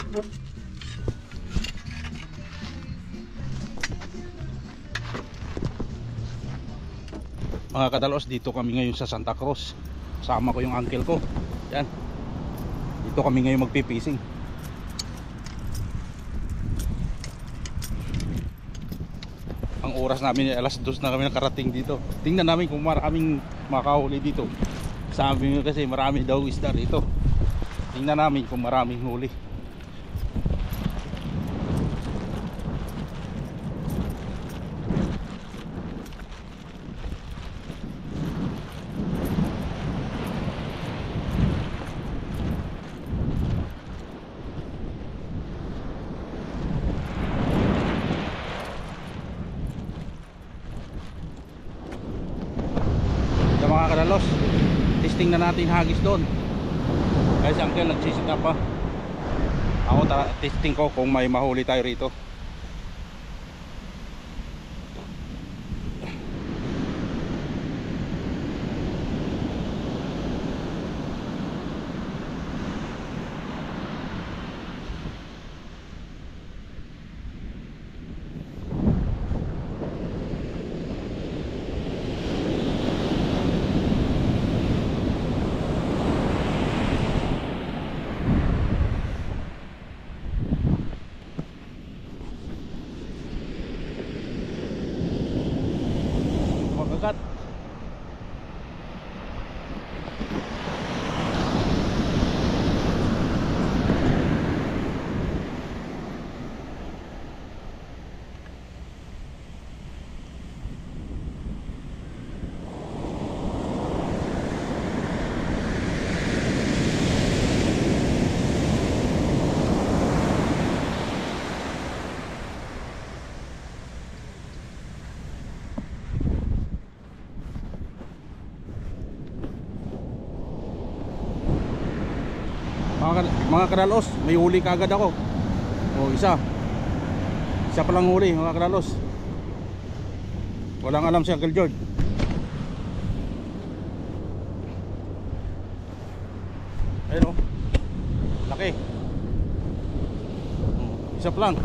Mga kadalos, dito kami ngayon sa Santa Cruz. Sama ko yung uncle ko. Yan. Dito kami ngayon magpipising. Ang oras namin ay alas 2 na kami nakarating dito. Tingnan namin kung maraming makahuli dito. Sabi nyo kasi marami daw isda dito. Tingnan namin kung maraming huli. Mga kadalos, testing na natin hagis doon. Guys, uncle nagsisita pa. Ako testing ko kung may mahuli tayo rito. Agad. Mga kadalos, may huli kaagad ako. O isa pa lang huli mga kadalos. Walang alam si Uncle George. Ayun o, laki. Isa pa lang.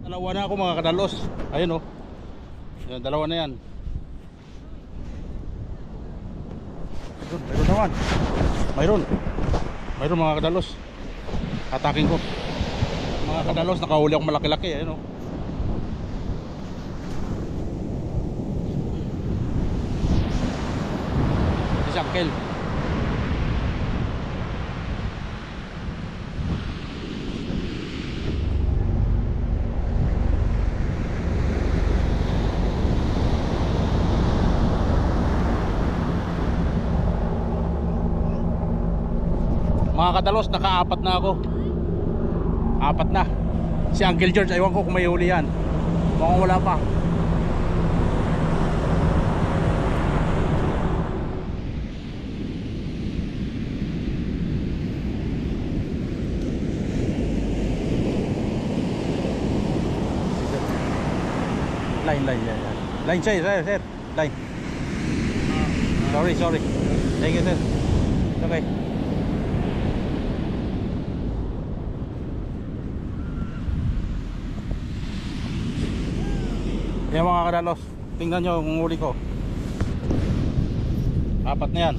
Dalawa na ako mga kadalos. Ayun o, dalawa na yan. Mayroon naman. Mayroon mga kadalos. Ataking ko. Mga kadalos, nakahuli akong malaki-laki. Ayun o. Si Uncle. Mga kadalos, naka-apat na ako. Apat na. Si Uncle George, aywan ko kung may huli yan. Mukhang wala pa. Line sir. Line. Sorry. Thank you sir. Okay. Yan mga kadalos, tingnan nyo kung huli ko. Apat na yan.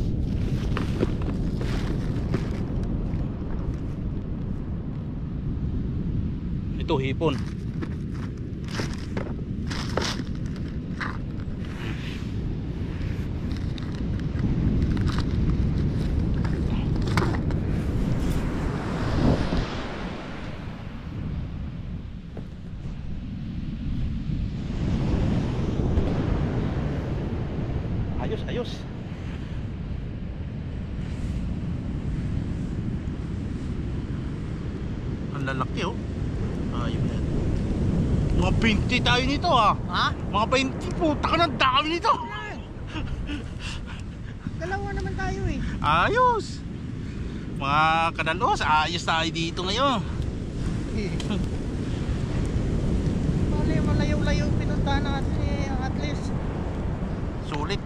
Ito hipon. Ayos. Ang lalaki oh. Ayun yan. Mga 20 tayo nito ah. Ha? Mga 20, puta ka ng dami nito. Dalawa naman tayo eh. Ayos. Mga kadalos, ayos tayo dito ngayon. Malayo-layo pinuntahan natin eh, at least. Sulit.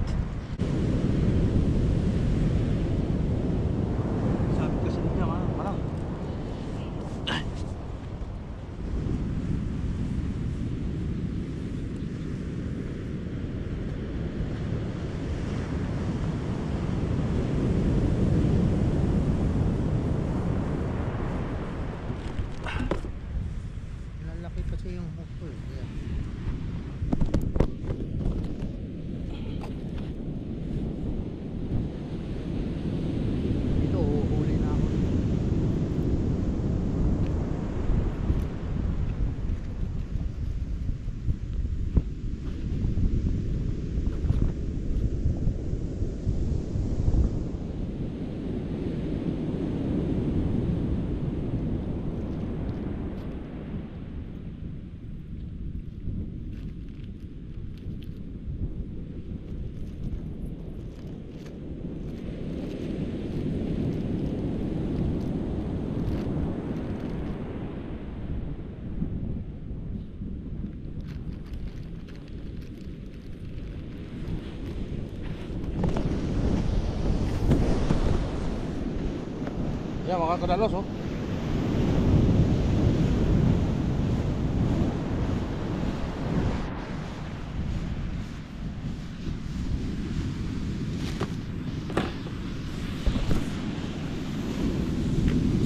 Yan mga kadalos oh.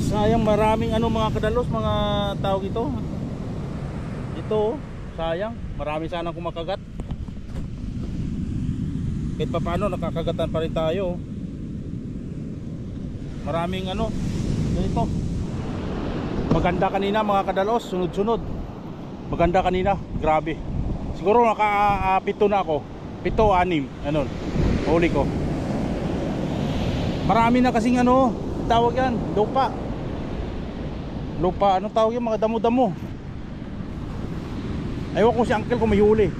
Sayang, maraming ano mga kadalos, mga tawag ito. Ito oh, sayang, marami sanang kumakagat. Kahit pa paano nakakagatan pa rin tayo. Maraming ano ganito. Maganda kanina mga kadalos, sunod-sunod. Maganda kanina, grabe. Siguro naka-7 na ako. 7, 6, ano, huli ko. Marami na kasing ano, tawag yan, lupa. Lupa, anong tawag yan, mga damo-damo. Ayaw ko si uncle kung may huli.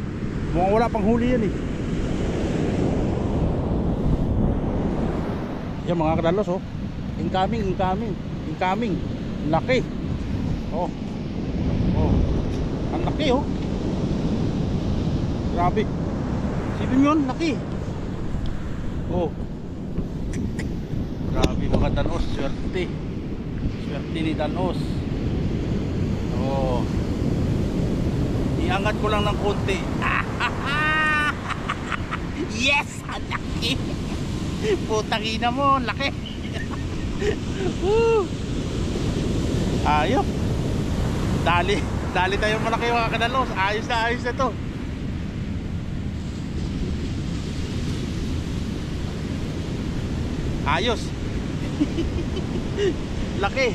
Mukhang wala pang huli yan eh. Yan mga kadalos oh. Incoming. Laki. Oh. Oh. Ang laki oh. Grabe. Sipin yun, laki. Oh. Grabe mga danos, swerte. Swerte ni danos. Oh. Iangat ko lang ng konti. Yes, ang laki. Putang ina mo, laki. Ayos. Dali tayo malaki mga kadalos. Ayos na to. Ayos. Laki.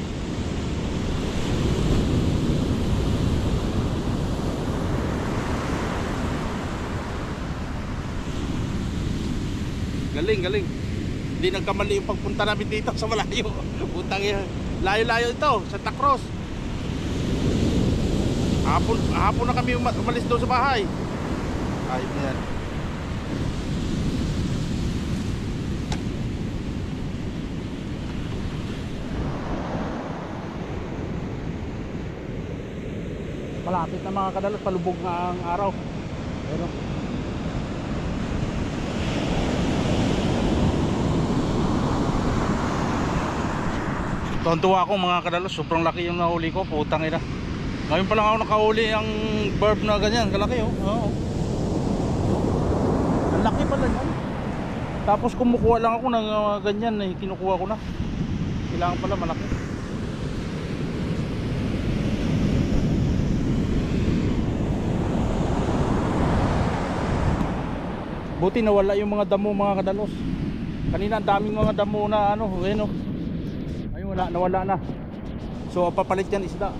Galing. Hindi nagkamali yung pagpunta namin dito sa malayo. Putang ina. Layo-layo ito, Santa Cruz. Hapon na kami umalis doon sa bahay. Ayos na yan. Malapit na mga kadalos, palubog na ang araw. Pero tuwa ako mga kadalos, sobrang laki yung nahuli ko, putang ina. Ngayon pa lang ako nakahuli ang burb na ganyan, kalaki oh. Oo. Ang laki pala yan. Tapos kumukuha lang ako ng ganyan eh, kinukuha ko na. Kailangan pala malaki. Buti nawala yung mga damo mga kadalos. Kanina ang daming mga damo na ano, ayun oh. Nawala na. So papalit yan isda.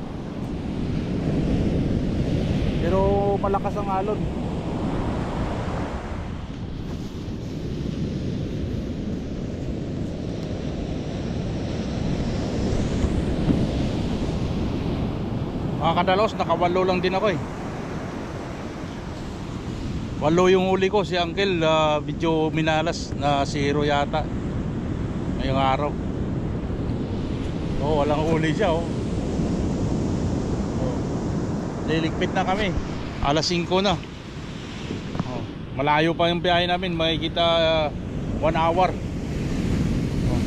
Pero malakas ang alon. Mga kadalos, nakawalo lang din ako eh. 8 yung huli ko. Si uncle medyo minalas na 0 yata ngayong araw. Oh, walang huli siya oh. Oh. Liligpit na kami. Alas 5 na. Oh. Malayo pa yung biyahe namin. Makikita 1 hour. Oh.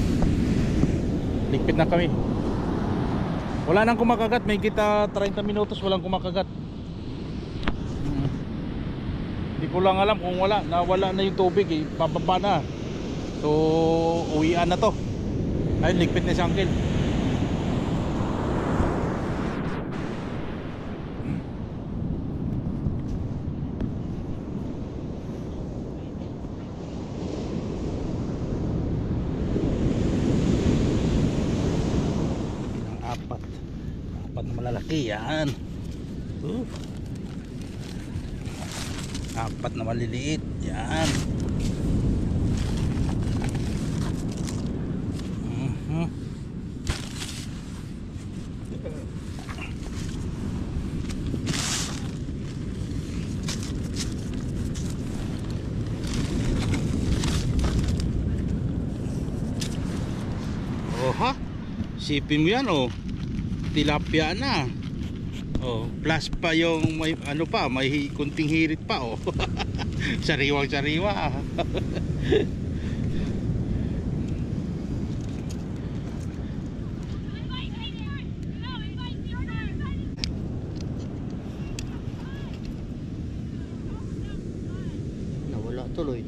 Ligpit na kami. Wala nang kumakagat. May kita 30 minutos walang kumakagat. Hindi ko lang alam kung nawala na yung tubig eh. Pababa na. So uwian na to. Ayun, ligpit na si uncle. Apat na malalaki yan. 4 na maliliit yan. Oh ha, sipin mo yan oh, tilapia na. Oh, plus pa yung may ano pa, may kunting hirit pa oh. Sariwang sariwa. tuloy.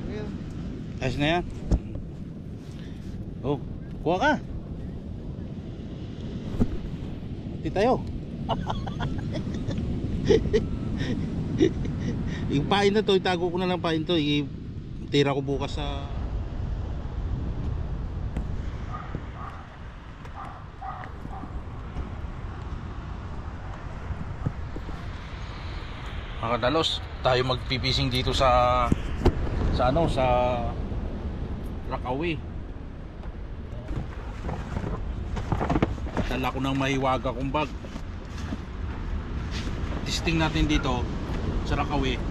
Ayun. Ayos na yan. Oh, kuha ka. Hindi tayo. Yung pain na to, itago ko na lang pain to. Tira ko bukas sa... Mga kadalos, tayo magpipising dito sa ano, sa Rockaway. Dala ko ng mahiwaga kong bag. Testing natin dito sa Rockaway.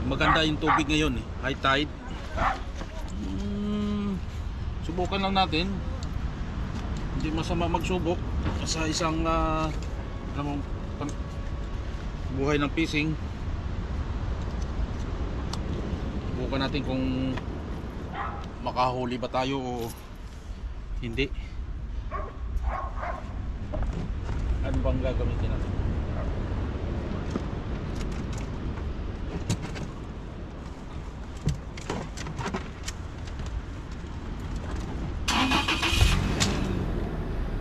Maganda yung tubig ngayon eh, high tide. Subukan lang natin. Hindi masama magsubok sa isang alam mo, buhay ng fishing. Subukan natin kung makahuli ba tayo o hindi. Ano bang gagamitin natin?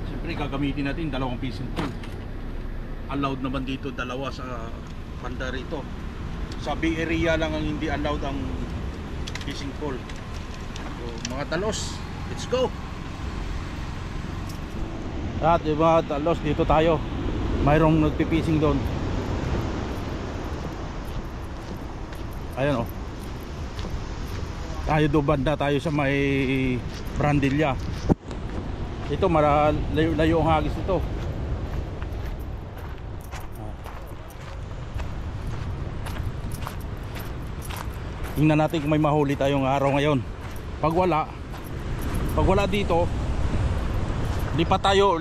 Siyempre gagamitin natin dalawang fishing pole. Allowed naman dito dalawa sa banda rito. Sa bay area lang ang hindi allowed ang fishing pole. So, mga talos, let's go. At yung mga talos, dito tayo. Mayroong nagpipising doon. Ayan o. Tayo do banda tayo sa may Brandilla. Ito layo ang hagis ito. Tingnan natin kung may mahuli tayong araw ngayon. Pag wala dito, lipat tayo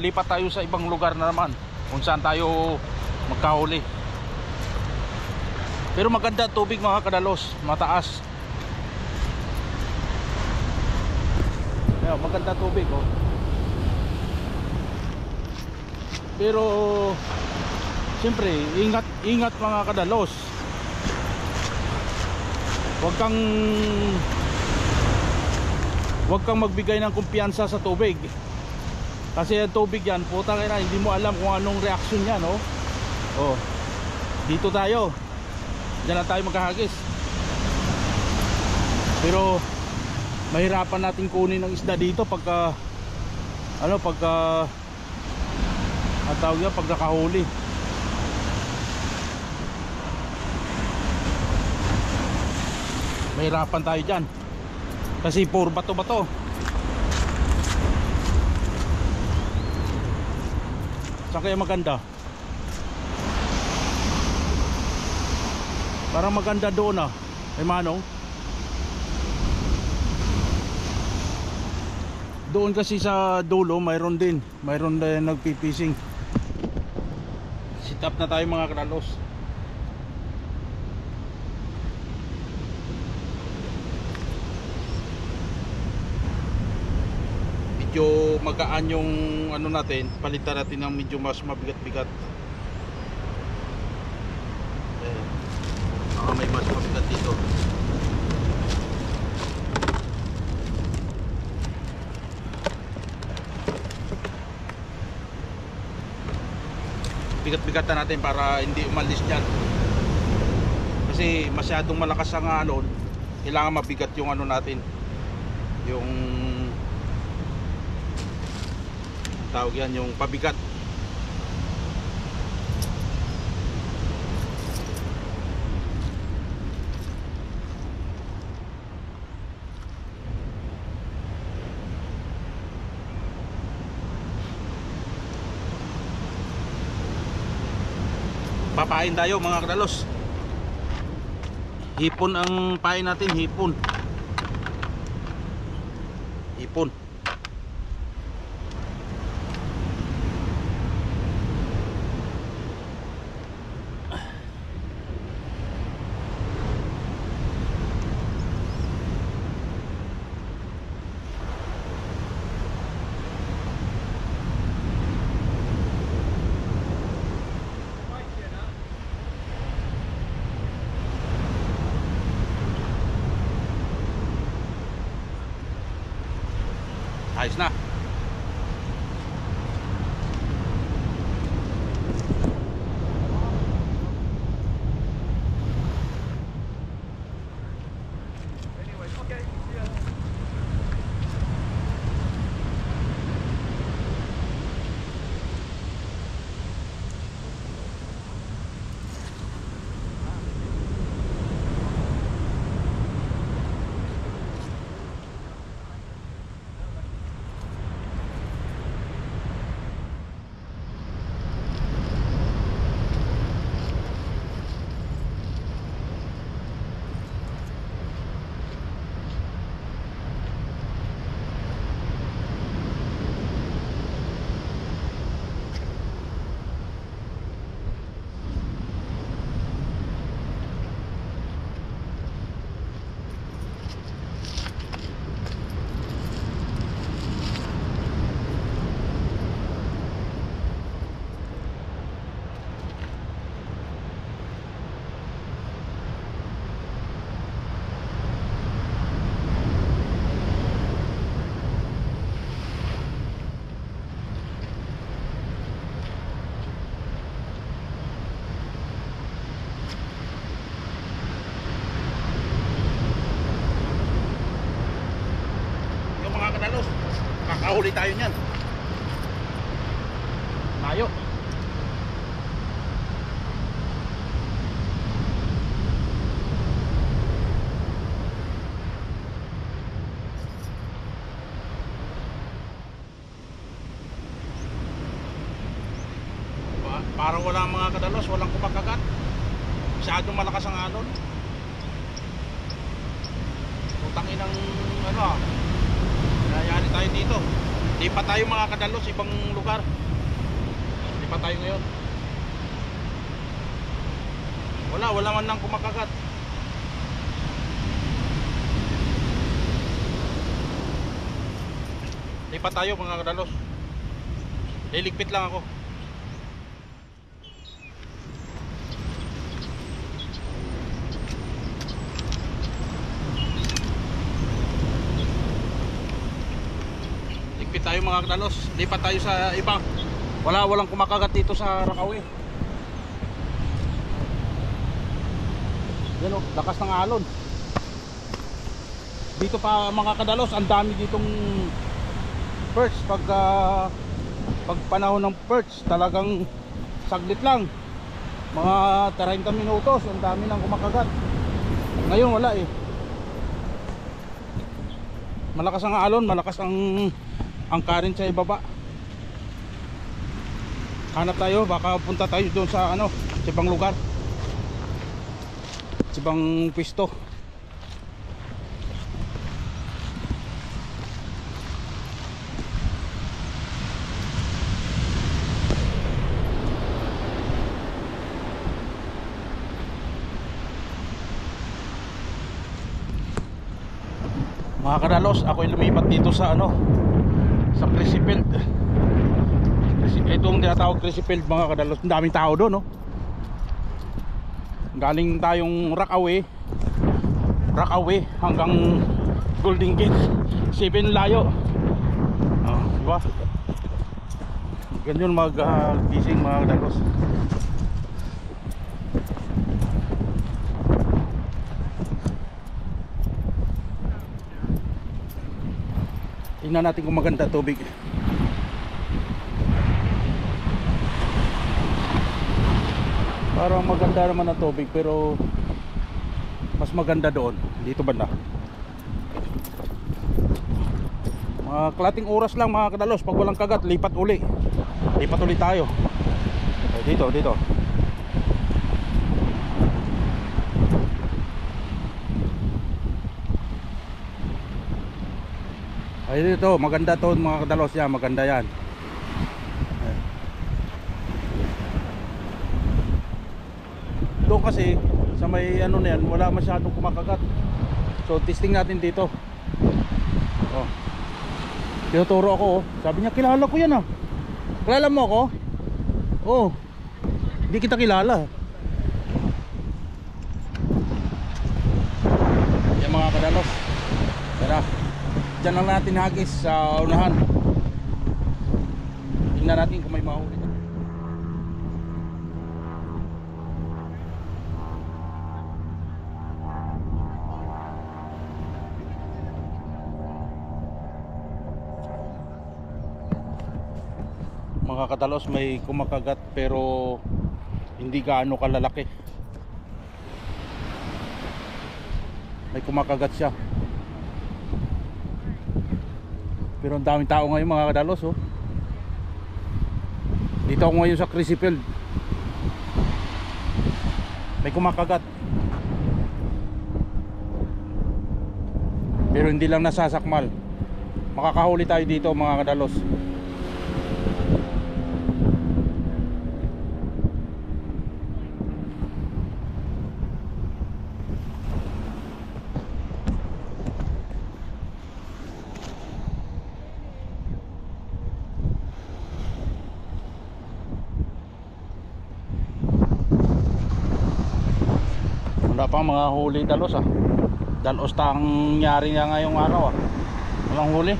sa ibang lugar na naman kung saan tayo magkahuli. Pero maganda tubig mga kadalos, mataas. Ayan, maganda tubig oh. Pero siyempre, ingat mga kadalos. Huwag kang magbigay ng kumpiyansa sa tubig. Kasi ang tubig yan, putang ina, hindi mo alam kung anong reaksyon yan, oh. Oh. Dito tayo. Diyan lang tayo magkahagis. Pero mahirapan natin kunin ang isda dito pagka ang tawag yan, pag nakahuli. Mahirapan tayo dyan kasi puro bato-bato. Saan kaya maganda? Parang maganda doon ah, may manong. Doon kasi sa dulo mayroon din nagpipising. Sit up na tayo mga kanalos. Medyo magaan yung ano natin, palitan natin ng medyo mas mabigat-bigat. May mas mabigat dito. Bigat-bigatan natin para hindi umalis dyan. Kasi masyadong malakas ang alon, kailangan mabigat yung ano natin, yung tawag yan, yung pabigat. Papain tayo mga kadalos. Hipon ang pain natin, hipon. Hipon. ayos na. Kadalos, kakahuli tayo niyan. Tayo. Parang wala mga kadalos, walang kumakagat. Masyadong malakas ang alon. Utangin ng ano, nangyayari tayo dito. Di pa tayo mga kadalos, ibang lugar. Di pa tayo ngayon. Wala man nang kumakagat. Di pa tayo mga kadalos. Liligpit lang ako. Tayo mga kadalos, lipat tayo sa iba. Walang kumakagat dito sa Rakawe. Yan o, lakas ng alon. Dito pa mga kadalos, ang dami ditong perch. Pag panahon ng perch, talagang saglit lang, mga 30 minutos, ang dami nang kumakagat. Ngayon wala eh. Malakas ang alon, malakas ang current sa ibaba. Hanap tayo, baka punta tayo doon sa ano, sa ibang lugar, sa ibang pwesto. Mga kadalos, ako'y lumipat dito sa ano, sa Crisfield. Itong tinatawag Crisfield mga kadalos. Ang daming tao doon, no? Galing tayong Rakawe hanggang Golden Gate, 7 layo. Diba? Ganyan mag-fishing mga kadalos. Tingnan natin kung maganda tubig. Parang maganda naman ang tubig, pero mas maganda doon, dito banda. Mga kalating oras lang mga kadalos. Pag walang kagat, lipat uli tayo. Dito. Ay dito, maganda to mga kadalos yan, maganda yan. Doon kasi sa may ano na yan, wala masyadong kumakagat. So testing natin dito. Oh. Tinuturo ako, oh. Sabi niya, kilala ko yan ah. Kilala mo ako? Oh. Hindi kita kilala. Yan mga kadalos. Tara. Diyan lang natin hagis sa unahan. Tingnan natin kung may mahuli. Mga kadalos, may kumakagat pero hindi gaano kalalaki. May kumakagat siya. Pero ang daming tao ngayon mga kadalos, oh. Dito ako ngayon sa Crisfield. May kumakagat. Pero hindi lang nasasakmal. Makakahuli tayo dito mga kadalos. Wala pang mga huli dalos, ah. Dalos tang nangyari nga ngayong araw, ah. Walang huli.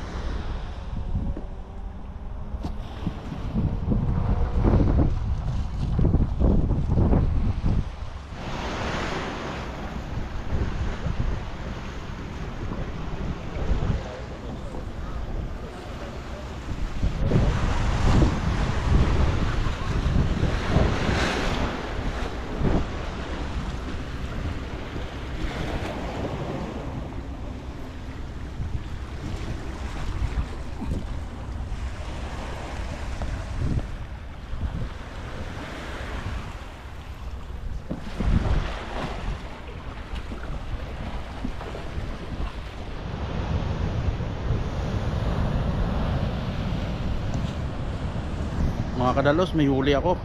Mga kadalos, may huli ako.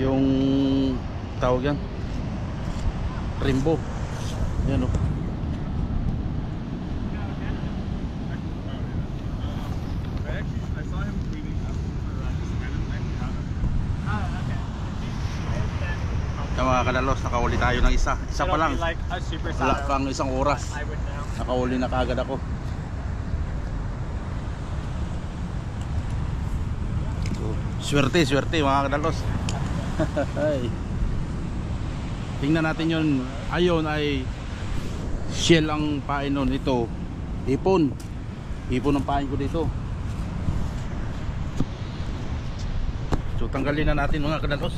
Yung tawag yan, Rainbow. Yan, oh. Yung mga kadalos, nakahuli tayo ng isa. Isa pa lang. Wala pang isang oras. Nakahuli na kaagad ako. Swerte, swerte mga kadalos. Tingnan natin yun. Ayun ay shell ang pain nun. Ito hipon. Hipon ang pain ko dito. So tanggalin na natin mga kadalos.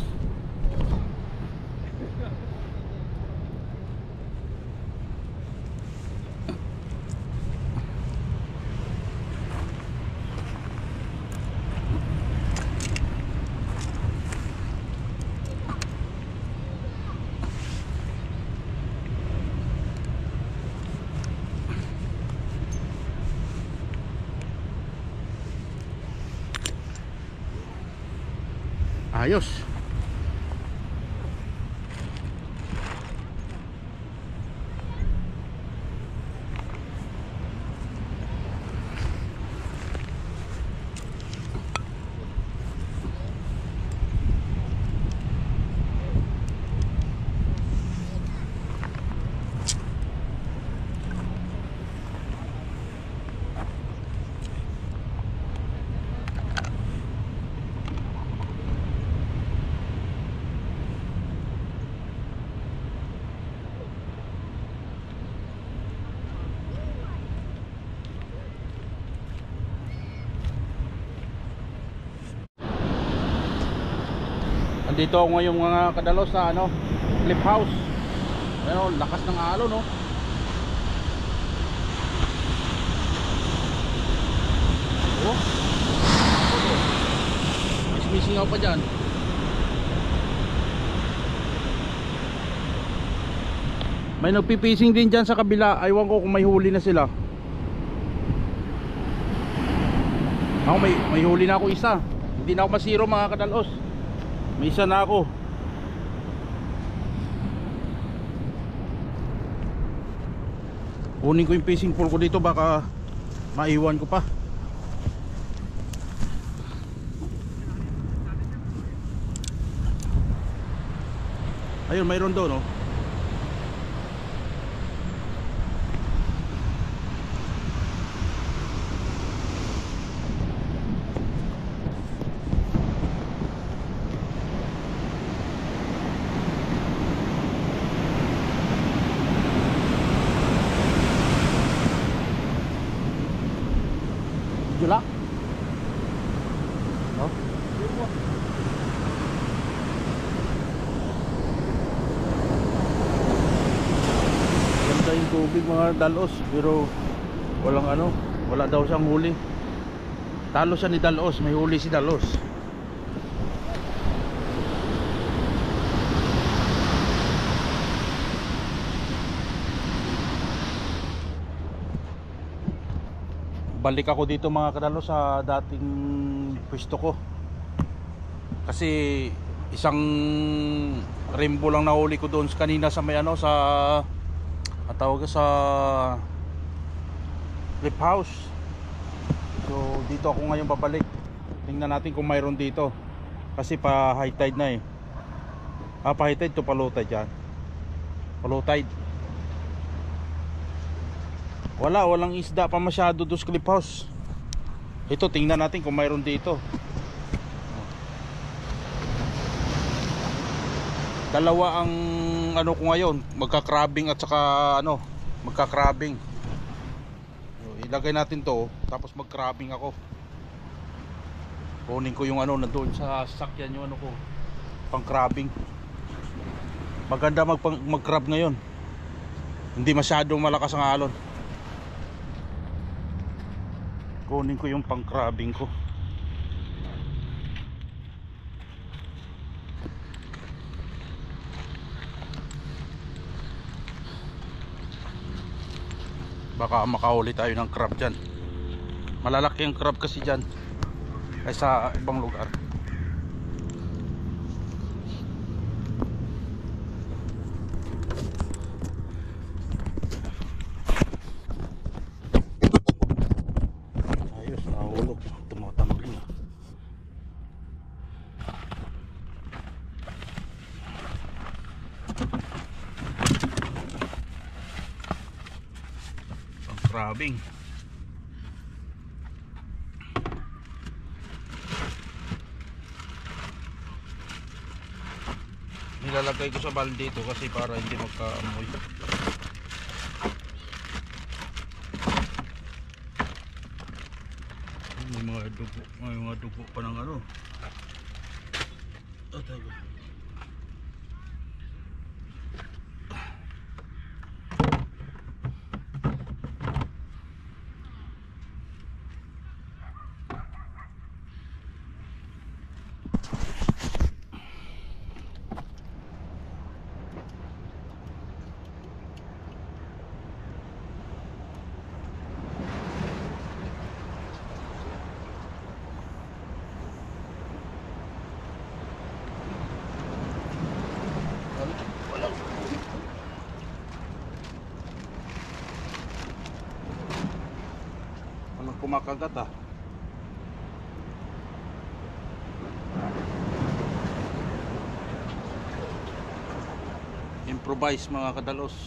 Ayos. Andito ako ngayon mga kadalos sa ano, cliff house. Ano, lakas ng alon, no. Oh. Missing ako pa dyan. May nagpipising din dyan sa kabila. Aywan ko kung may huli na sila. Ako may huli na ako isa. Hindi na ako masiro mga kadalos. May isa na ako. Kunin ko yung fishing pole ko dito, baka maiwan ko pa. Ayun, mayroon doon, oh. Oh. Ganda yung tubig mga Dalos, pero walang ano, wala daw siyang huli. Talo siya ni Dalos, may huli si Dalos. Balik ako dito mga Kadalos sa dating pwesto ko. Kasi isang rainbow lang nahuli ko doon kanina sa may ano, sa tawag sa cliff house. So dito ako ngayon babalik. Tingnan natin kung mayroon dito. Kasi pa high tide na eh. Pa high tide to, pa low tide yan. Pa low tide. Walang isda pa masyado doon sa cliff house. Ito, tingnan natin kung mayroon dito. Dalawa ang ano ko ngayon, magka-crabbing at saka ano, magka-crabbing. So, ilagay natin to, tapos mag-crabbing ako. Kunin ko yung ano nandoon sa sasakyan, yung ano ko, pang-crabbing. Maganda mag-crab ngayon. Hindi masyadong malakas ang alon. Kunin ko yung pang-crabbing ko. Baka makahuli tayo ng crab dyan. Malalaki ang crab kasi dyan kaysa ibang lugar. Ayos, nahulog. Tumatambling na. Pang-crabbing. Nilalagay ko sa balde dito kasi para hindi magkaamoy. May mga dugo pa ng ano. Tayo. Walang kumakagat ah. Improvise mga Kadalos.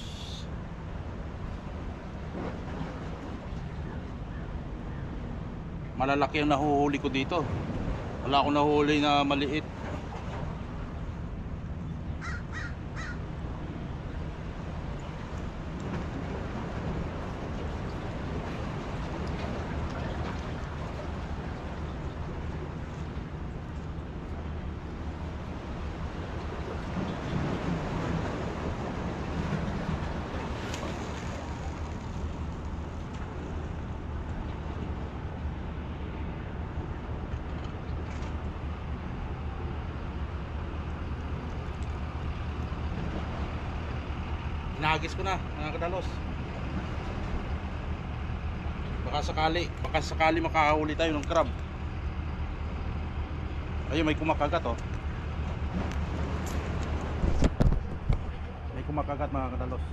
Malalaki ang nahuhuli ko dito. Wala akong nahuhuli na maliit. Nahagis ko na mga Kadalos. Baka sakali makahuli tayo ng crab. Ayun, may kumakagat oh. May kumakagat mga Kadalos.